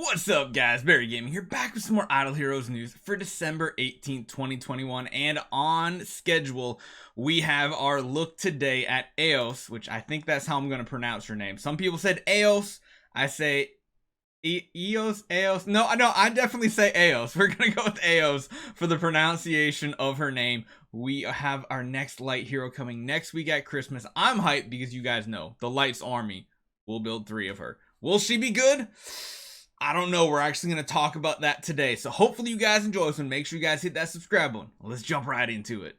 What's up, guys? Barry Gaming here, back with some more Idle Heroes news for December 18th, 2021. And on schedule, we have our look today at Eos, which I think that's how I'm going to pronounce her name. Some people said Eos. I say Eos, Eos. No, I definitely say Eos. We're going to go with Eos for the pronunciation of her name. We have our next light hero coming next week at Christmas. I'm hyped because you guys know the Light's Army will build 3 of her. Will she be good? I don't know. We're actually going to talk about that today. So hopefully you guys enjoy this one. Make sure you guys hit that subscribe button. Let's jump right into it.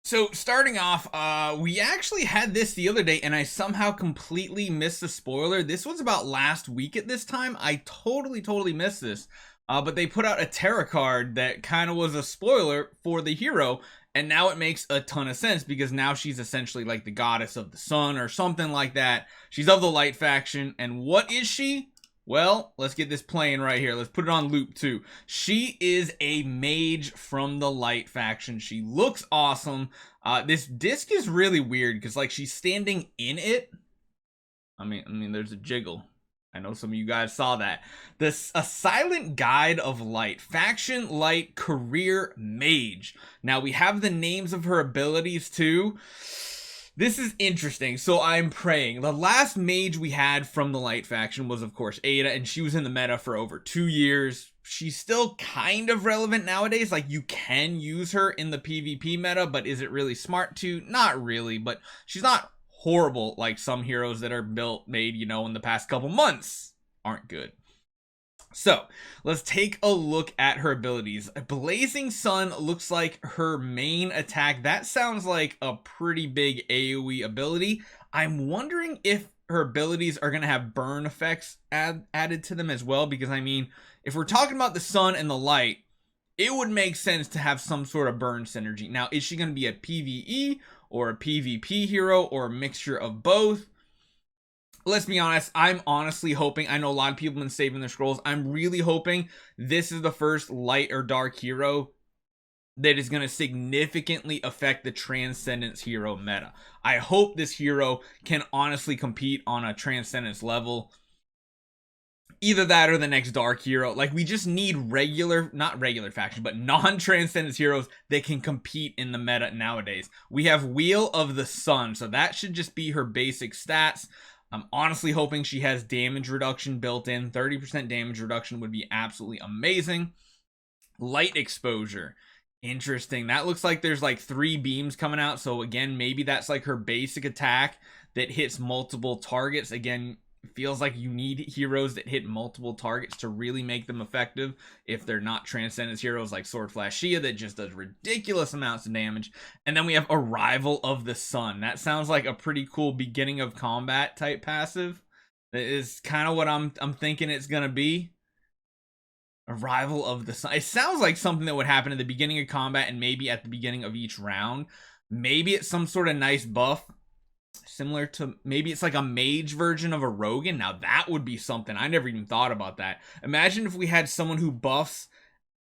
So starting off, we actually had this the other day and I somehow completely missed the spoiler. This was about last week at this time. I totally missed this. But they put out a Terra card that kind of was a spoiler for the hero, and now it makes a ton of sense because now she's essentially like the goddess of the sun or something like that. She's of the light faction, and what is she? Well, let's get this playing right here. Let's put it on loop too. She is a mage from the light faction. She looks awesome. This disc is really weird because like she's standing in it. I mean, there's a jiggle. I know some of you guys saw that. A silent guide of light. Faction light career mage. Now we have the names of her abilities too. This is interesting. So I'm praying. The last mage we had from the light faction was of course Ada, and she was in the meta for over 2 years. She's still kind of relevant nowadays. Like you can use her in the PvP meta, but is it really smart to? Not really, but she's not horrible like some heroes that are made, you know, in the past couple months aren't good. So let's take a look at her abilities. Blazing Sun looks like her main attack. That sounds like a pretty big AoE ability. I'm wondering if her abilities are going to have burn effects added to them as well, because I mean, if we're talking about the sun and the light, it would make sense to have some sort of burn synergy. Now, is she going to be a PvE or a PvP hero or a mixture of both? Let's be honest, I'm honestly hoping, I know a lot of people have been saving their scrolls, I'm really hoping this is the first light or dark hero that is going to significantly affect the Transcendence hero meta. I hope this hero can honestly compete on a Transcendence level. Either that or the next dark hero. Like, we just need not regular faction, but non-Transcendence heroes that can compete in the meta nowadays. We have Wheel of the Sun, so that should just be her basic stats. I'm honestly hoping she has damage reduction built in. 30% damage reduction would be absolutely amazing. Light exposure. Interesting. That looks like there's like 3 beams coming out. So again, maybe that's like her basic attack that hits multiple targets. Again, feels like you need heroes that hit multiple targets to really make them effective if they're not Transcendence heroes like Sword Flash Shia that just does ridiculous amounts of damage. And then we have Arrival of the Sun. That sounds like a pretty cool beginning of combat type passive. That is kind of what I'm thinking it's gonna be. Arrival of the Sun. It sounds like something that would happen at the beginning of combat and maybe at the beginning of each round. Maybe it's some sort of nice buff similar to, maybe it's like a mage version of a Rogan. Now that would be something. I never even thought about that. Imagine if we had someone who buffs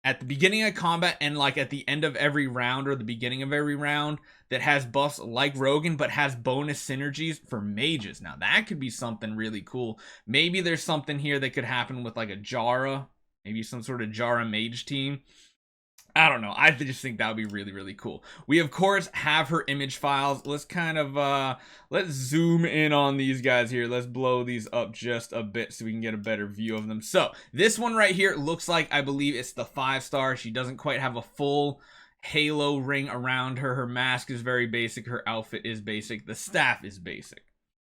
at the beginning of combat and like at the end of every round or the beginning of every round that has buffs like Rogan but has bonus synergies for mages. Now that could be something really cool. Maybe there's something here that could happen with like a Jara, maybe some sort of Jara mage team. I don't know. I just think that would be really cool. We, of course, have her image files. Let's kind of, let's zoom in on these guys here. Let's blow these up just a bit so we can get a better view of them. So, this one right here looks like, I believe it's the 5-star. She doesn't quite have a full halo ring around her. Her mask is very basic. Her outfit is basic. The staff is basic.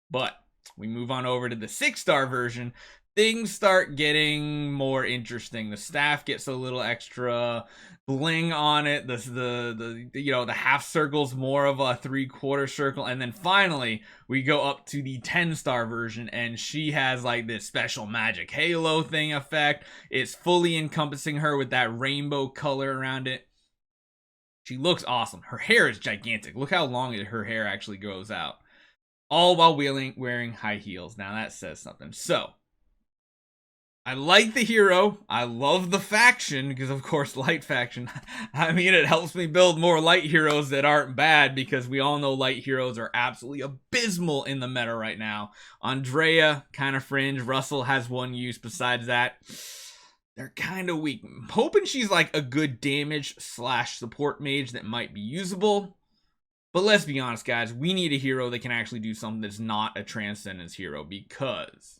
But, we move on over to the 6-star version. Things start getting more interesting. The staff gets a little extra bling on it. The you know, the half circle's more of a 3/4 circle, and then finally we go up to the 10-star version, and she has like this special magic halo thing effect. It's fully encompassing her with that rainbow color around it. She looks awesome. Her hair is gigantic. Look how long her hair actually grows out, all while wearing high heels. Now that says something. So I like the hero. I love the faction because, of course, light faction. I mean, it helps me build more light heroes that aren't bad because we all know light heroes are absolutely abysmal in the meta right now. Andrea, kind of fringe. Russell has one use. Besides that, they're kind of weak. I'm hoping she's like a good damage / support mage that might be usable. But let's be honest, guys. We need a hero that can actually do something that's not a Transcendence hero because...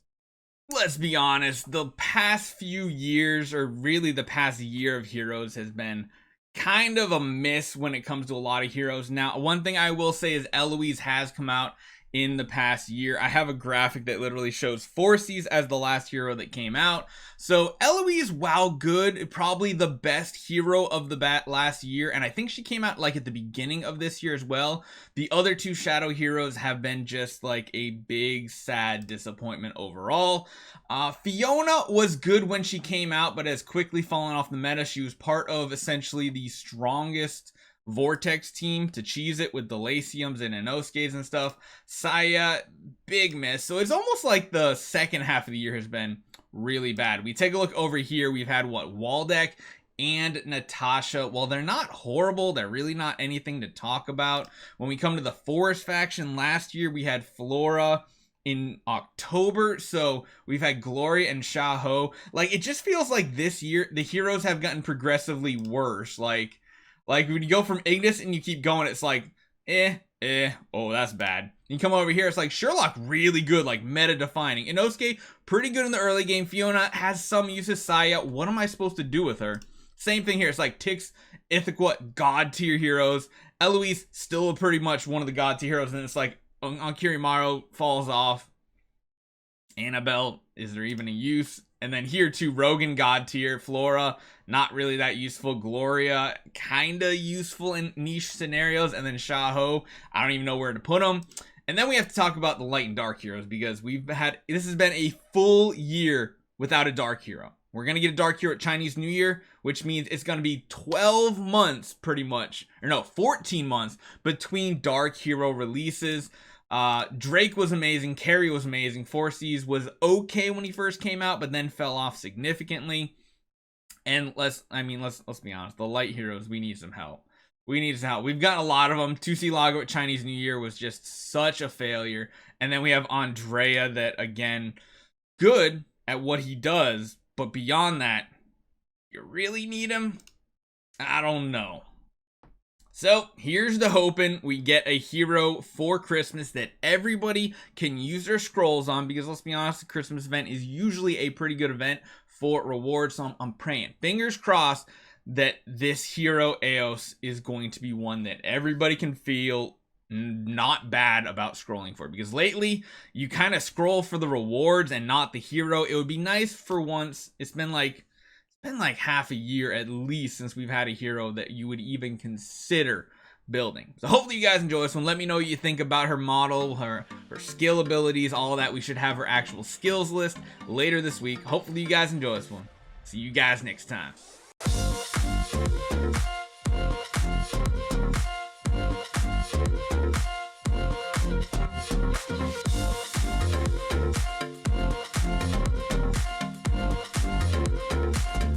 let's be honest, the past few years, or really the past year of heroes has been kind of a miss when it comes to a lot of heroes. Now, one thing I will say is Eloise has come out in the past year. I have a graphic that literally shows Forces as the last hero that came out. So Eloise, while good, probably the best hero of the last year, and I think she came out like at the beginning of this year as well. The other two shadow heroes have been just like a big sad disappointment overall. Fiona was good when she came out, but has quickly fallen off the meta. She was part of essentially the strongest Vortex team to cheese it with the Laciums and Inosuke's and stuff. Saya, big miss. So it's almost like the second half of the year has been really bad. We take a look over here. We've had Waldeck and Natasha. While they're not horrible, they're really not anything to talk about. When we come to the Forest faction, last year we had Flora in October, so we've had Gloria and Xiaoho. Like, it just feels like this year the heroes have gotten progressively worse. Like when you go from Ignis and you keep going, it's like, oh, that's bad. You come over here, it's like Sherlock, really good, like meta defining. Inosuke, pretty good in the early game. Fiona has some uses. Saya, what am I supposed to do with her? Same thing here. It's like Tix, Ithaca, god tier heroes. Eloise, still pretty much one of the god tier heroes. And it's like, Kirimaru falls off. Annabelle, is there even a use? And then here too, Rogan god tier. Flora, not really that useful. Gloria, kinda useful in niche scenarios. And then Xiaoho, I don't even know where to put them. And then we have to talk about the light and dark heroes because this has been a full year without a dark hero. We're going to get a dark hero at Chinese New Year, which means it's going to be 12 months pretty much, or no, 14 months between dark hero releases. Drake was amazing. Carrie was amazing. Forces was okay when he first came out, but then fell off significantly. And let's be honest, the light heroes, we need some help. We need some help. We've got a lot of them. 2C Lago at Chinese New Year was just such a failure. And then we have Andrea that, again, good at what he does, but beyond that, you really need him? I don't know. So here's the hoping we get a hero for Christmas that everybody can use their scrolls on, because let's be honest, the Christmas event is usually a pretty good event for rewards. So I'm praying, fingers crossed, that this hero Eos is going to be one that everybody can feel not bad about scrolling for, because lately you kind of scroll for the rewards and not the hero. It would be nice for once. It's been like half a year at least since we've had a hero that you would even consider building. So hopefully you guys enjoy this one. Let me know what you think about her model, her skill abilities, all that. We should have her actual skills list later this week. Hopefully you guys enjoy this one. See you guys next time.